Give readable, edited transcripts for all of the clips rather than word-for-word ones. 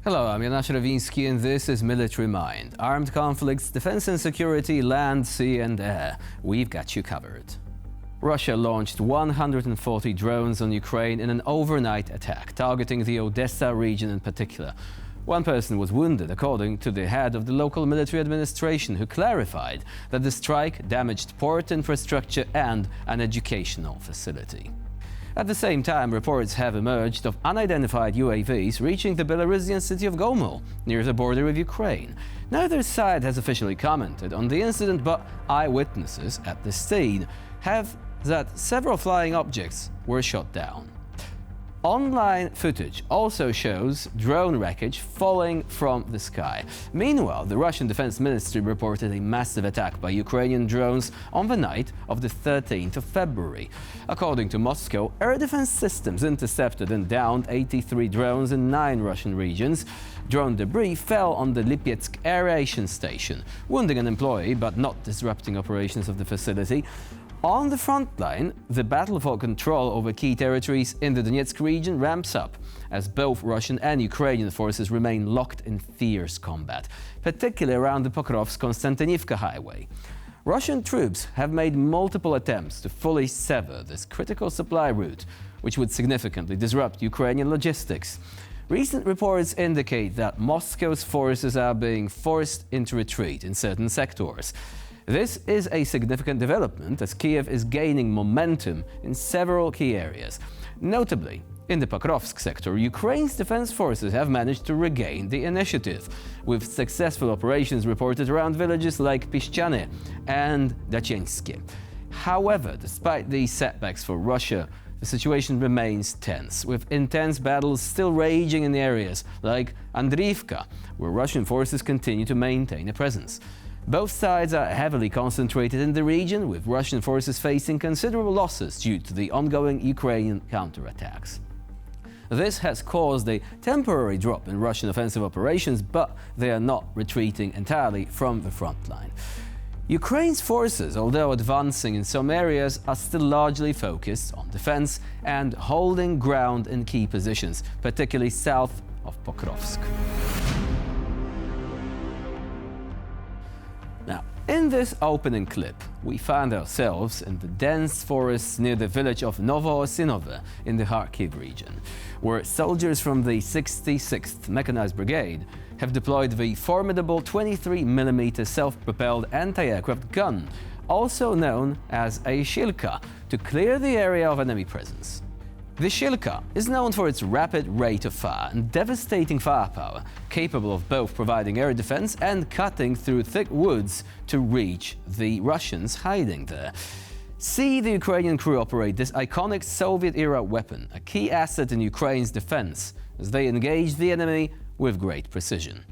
Hello, I'm Jana Shravinsky and this is Military Mind. Armed conflicts, defense and security, land, sea and air. We've got you covered. Russia launched 140 drones on Ukraine in an overnight attack, targeting the Odessa region in particular. One person was wounded, according to the head of the local military administration, who clarified that the strike damaged port infrastructure and an educational facility. At the same time, reports have emerged of unidentified UAVs reaching the Belarusian city of Gomel, near the border with Ukraine. Neither side has officially commented on the incident, but eyewitnesses at the scene have that several flying objects were shot down. Online footage also shows drone wreckage falling from the sky. Meanwhile, the Russian Defense Ministry reported a massive attack by Ukrainian drones on the night of the 13th of February. According to Moscow, air defense systems intercepted and downed 83 drones in 9 Russian regions. Drone debris fell on the Lipetsk aeration station, wounding an employee but not disrupting operations of the facility. On the front line, the battle for control over key territories in the Donetsk region ramps up, as both Russian and Ukrainian forces remain locked in fierce combat, particularly around the Pokrovsk-Konstantinivka highway. Russian troops have made multiple attempts to fully sever this critical supply route, which would significantly disrupt Ukrainian logistics. Recent reports indicate that Moscow's forces are being forced into retreat in certain sectors. This is a significant development as Kiev is gaining momentum in several key areas. Notably, in the Pokrovsk sector, Ukraine's defense forces have managed to regain the initiative, with successful operations reported around villages like Piszczane and Dachenske. However, despite these setbacks for Russia, the situation remains tense, with intense battles still raging in areas like Andriivka, where Russian forces continue to maintain a presence. Both sides are heavily concentrated in the region, with Russian forces facing considerable losses due to the ongoing Ukrainian counterattacks. This has caused a temporary drop in Russian offensive operations, but they are not retreating entirely from the front line. Ukraine's forces, although advancing in some areas, are still largely focused on defense and holding ground in key positions, particularly south of Pokrovsk. Now, in this opening clip, we find ourselves in the dense forests near the village of Novoosinovo in the Kharkiv region, where soldiers from the 66th Mechanized Brigade have deployed the formidable 23mm self-propelled anti-aircraft gun, also known as a Shilka, to clear the area of enemy presence. The Shilka is known for its rapid rate of fire and devastating firepower, capable of both providing air defense and cutting through thick woods to reach the Russians hiding there. See the Ukrainian crew operate this iconic Soviet-era weapon, a key asset in Ukraine's defense, as they engage the enemy with great precision.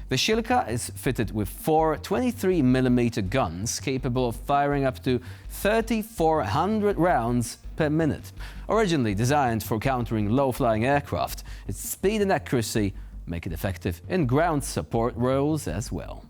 The Shilka is fitted with 4 23mm guns capable of firing up to 3,400 rounds per minute. Originally designed for countering low-flying aircraft, its speed and accuracy make it effective in ground support roles as well.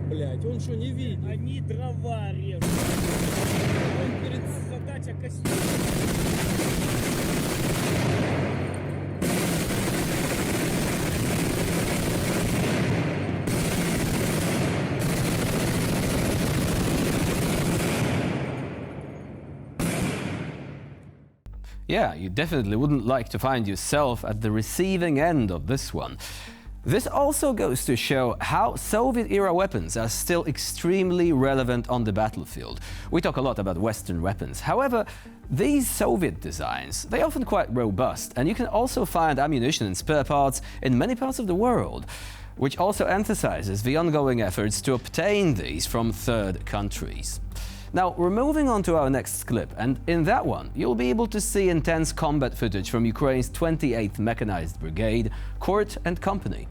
блядь, он что, не видит? Они дрова режут. Он перед задача костюм. Yeah, you definitely wouldn't like to find yourself at the receiving end of this one. This also goes to show how Soviet-era weapons are still extremely relevant on the battlefield. We talk a lot about Western weapons. However, these Soviet designs, they're often quite robust, and you can also find ammunition and spare parts in many parts of the world, which also emphasizes the ongoing efforts to obtain these from third countries. Now, we're moving on to our next clip, and in that one, you'll be able to see intense combat footage from Ukraine's 28th Mechanized Brigade, Court and Company.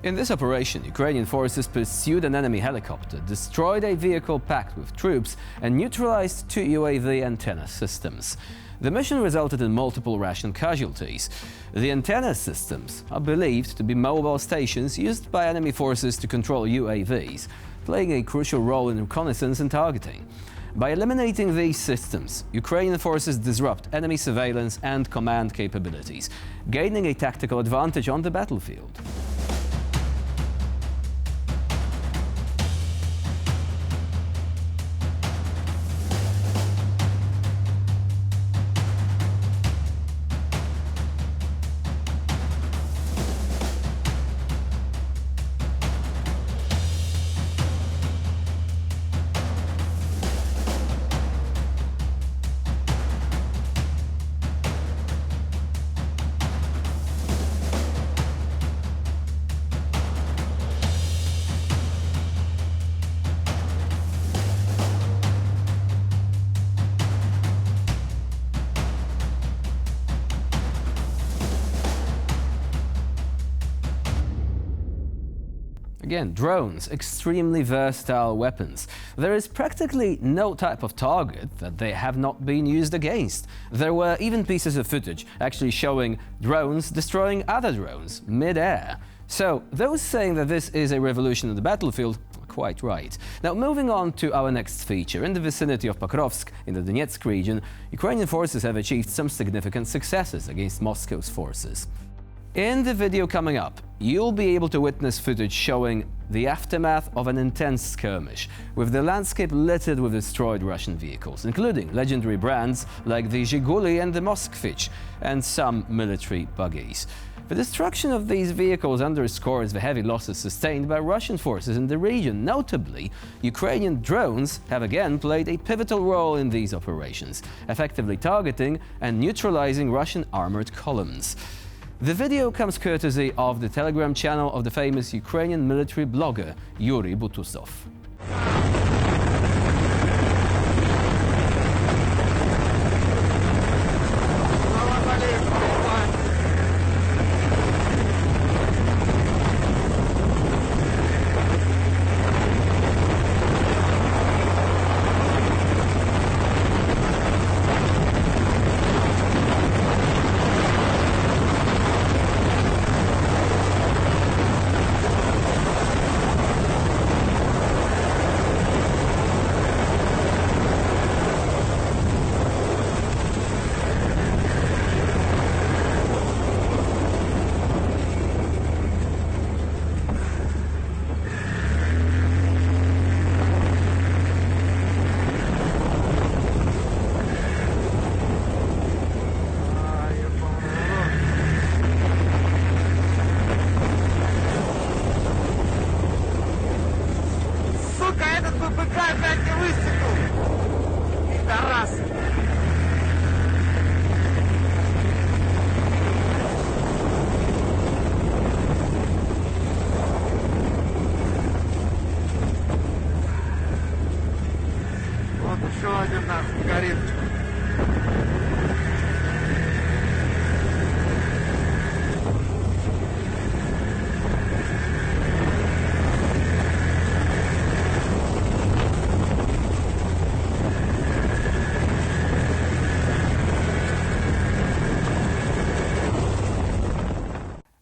In this operation, Ukrainian forces pursued an enemy helicopter, destroyed a vehicle packed with troops, and neutralized 2 UAV antenna systems. The mission resulted in multiple Russian casualties. The antenna systems are believed to be mobile stations used by enemy forces to control UAVs, playing a crucial role in reconnaissance and targeting. By eliminating these systems, Ukrainian forces disrupt enemy surveillance and command capabilities, gaining a tactical advantage on the battlefield. Again, drones, extremely versatile weapons. There is practically no type of target that they have not been used against. There were even pieces of footage actually showing drones destroying other drones mid-air. So those saying that this is a revolution on the battlefield are quite right. Now, moving on to our next feature. In the vicinity of Pokrovsk, in the Donetsk region, Ukrainian forces have achieved some significant successes against Moscow's forces. In the video coming up, you'll be able to witness footage showing the aftermath of an intense skirmish, with the landscape littered with destroyed Russian vehicles, including legendary brands like the Zhiguli and the Moskvich, and some military buggies. The destruction of these vehicles underscores the heavy losses sustained by Russian forces in the region. Notably, Ukrainian drones have again played a pivotal role in these operations, effectively targeting and neutralizing Russian armored columns. The video comes courtesy of the Telegram channel of the famous Ukrainian military blogger Yuri Butusov. Еще один нахуй горит.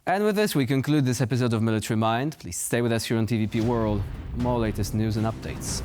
And with this, we conclude this episode of Military Mind. Please stay with us here on TVP World for more latest news and updates.